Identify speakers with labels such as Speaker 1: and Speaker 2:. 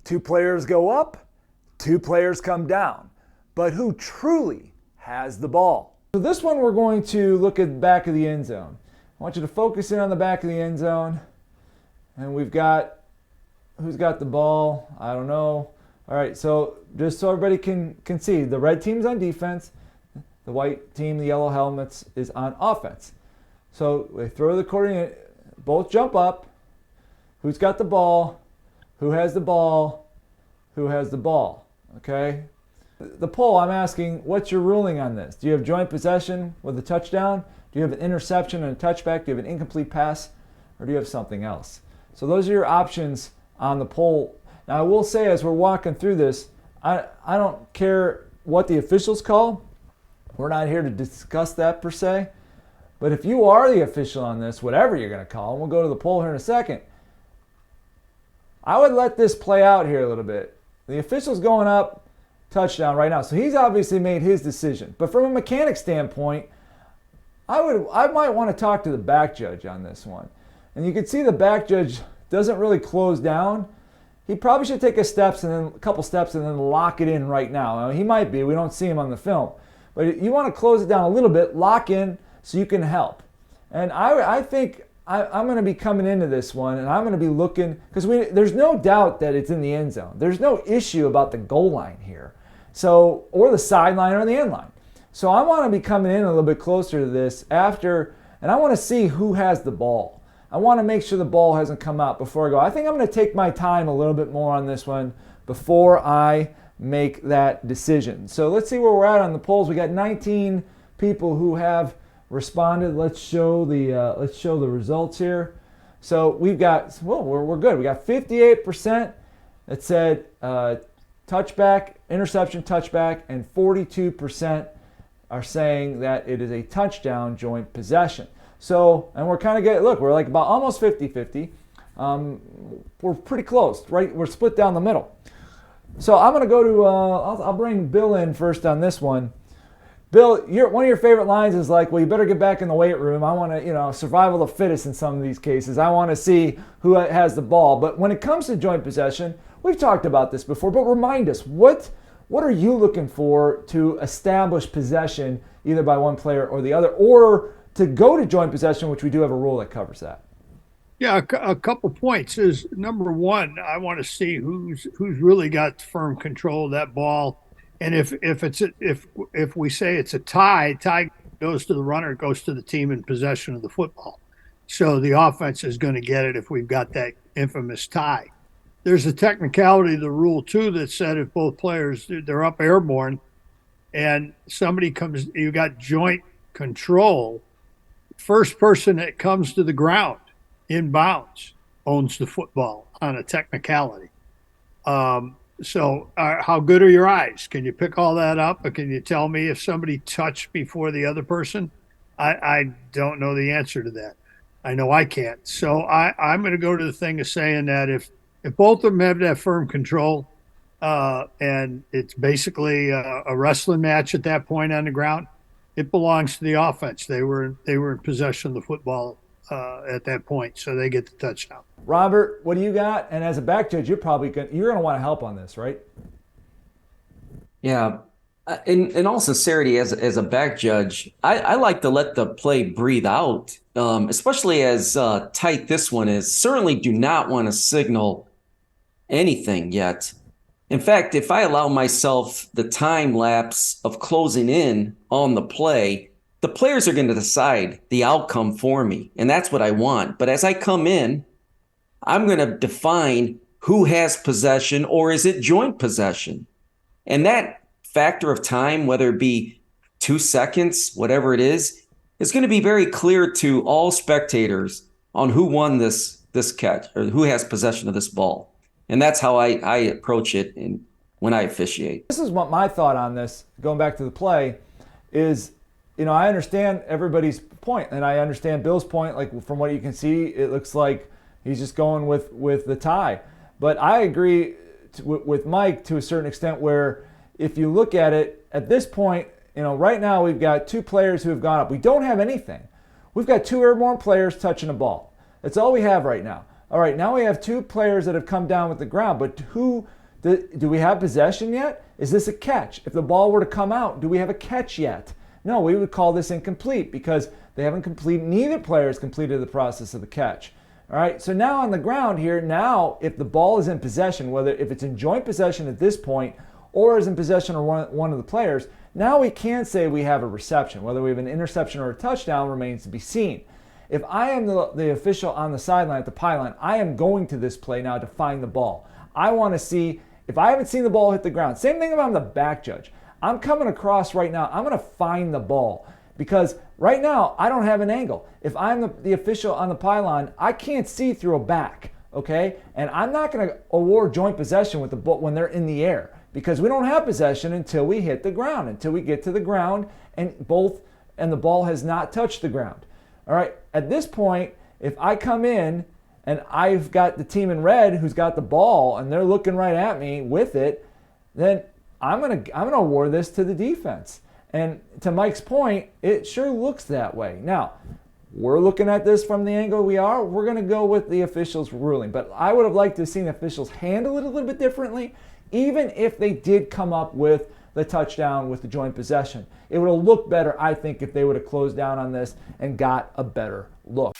Speaker 1: Two players go up, two players come down. But who truly has the ball? So this one we're going to look at the back of the end zone. I want you to focus in on the back of the end zone. And we've got, who's got the ball? I don't know. All right, so just so everybody can see, the red team's on defense. The white team, the yellow helmets, is on offense. So they throw the coordinate, both jump up. Who's got the ball? Who has the ball? Who has the ball? Okay? The poll, I'm asking, what's your ruling on this? Do you have joint possession with a touchdown? Do you have an interception and a touchback? Do you have an incomplete pass? Or do you have something else? So those are your options on the poll. Now I will say, as we're walking through this, I don't care what the officials call. We're not here to discuss that per se. But if you are the official on this, whatever you're going to call, and we'll go to the poll here in a second, I would let this play out here a little bit. The official's going up, touchdown right now. So he's obviously made his decision. But from a mechanic standpoint, I might want to talk to the back judge on this one. And you can see the back judge doesn't really close down. He probably should take a couple steps and then lock it in right now. He might be. We don't see him on the film. But you want to close it down a little bit, lock in so you can help. And I think I'm going to be coming into this one, and I'm going to be looking, because there's no doubt that it's in the end zone. There's no issue about the goal line here, so, or the sideline or the end line. So I want to be coming in a little bit closer to this after, and I want to see who has the ball. I want to make sure the ball hasn't come out before I go. I think I'm going to take my time a little bit more on this one before I make that decision. So let's see where we're at on the polls. We got 19 people who have responded. Let's show the results here. So we've got, well, we're good. We got 58% that said touchback, interception, touchback, and 42% are saying that it is a touchdown joint possession. So, and we're kind of getting, look, we're like about almost 50-50. We're pretty close, right? We're split down the middle. So I'm going to go to, I'll bring Bill in first on this one. Bill, one of your favorite lines is like, well, you better get back in the weight room. I want to, survival of the fittest in some of these cases. I want to see who has the ball. But when it comes to joint possession, we've talked about this before, but remind us, what are you looking for to establish possession either by one player or the other, or to go to joint possession, which we do have a rule that covers that?
Speaker 2: Yeah, a couple points is, number one, I want to see who's really got firm control of that ball. And if we say it's a tie goes to the runner, goes to the team in possession of the football. So the offense is going to get it if we've got that infamous tie. There's a technicality of the rule too that said if both players, they're up airborne and somebody comes, you got joint control, first person that comes to the ground inbounds owns the football on a technicality. So how good are your eyes? Can you pick all that up? Or can you tell me if somebody touched before the other person? I don't know the answer to that. I know I can't. So I'm going to go to the thing of saying that if both of them have that firm control and it's basically a wrestling match at that point on the ground, it belongs to the offense. They were in possession of the football at that point, so they get the touchdown.
Speaker 1: Robert, what do you got? And as a back judge, you're going to want to help on this, right?
Speaker 3: Yeah. In all sincerity, as a back judge, I like to let the play breathe out, especially as tight this one is. Certainly do not want to signal anything yet. In fact, if I allow myself the time lapse of closing in on the play, the players are going to decide the outcome for me, and that's what I want. But as I come in, I'm going to define who has possession, or is it joint possession? And that factor of time, whether it be 2 seconds, whatever it is going to be very clear to all spectators on who won this catch or who has possession of this ball. And that's how I approach it when I officiate.
Speaker 1: This is what my thought on this, going back to the play, is, I understand everybody's point, and I understand Bill's point. Like, from what you can see, it looks like he's just going with the tie. But I agree with Mike to a certain extent, where if you look at it at this point, right now we've got two players who have gone up. We don't have anything. We've got two airborne players touching a ball. That's all we have right now. All right, now we have 2 players that have come down with the ground, but do we have possession yet? Is this a catch? If the ball were to come out, do we have a catch yet? No, we would call this incomplete because they haven't completed, neither player has completed the process of the catch. All right, so now on the ground here, now if the ball is in possession, whether if it's in joint possession at this point or is in possession of one of the players, now we can say we have a reception. Whether we have an interception or a touchdown remains to be seen. If I am the official on the sideline at the pylon, I am going to this play now to find the ball. I want to see, if I haven't seen the ball hit the ground, same thing if I'm the back judge. I'm coming across right now, I'm going to find the ball because right now I don't have an angle. If I'm the official on the pylon, I can't see through a back, okay? And I'm not going to award joint possession with the ball when they're in the air because we don't have possession until we hit the ground, until we get to the ground and the ball has not touched the ground. All right, at this point, if I come in and I've got the team in red who's got the ball and they're looking right at me with it, then I'm gonna award this to the defense. And to Mike's point, it sure looks that way. Now, we're looking at this from the angle we're gonna go with the officials' ruling. But I would have liked to have seen the officials handle it a little bit differently, even if they did come up with the touchdown with the joint possession. It would have looked better, I think, if they would have closed down on this and got a better look.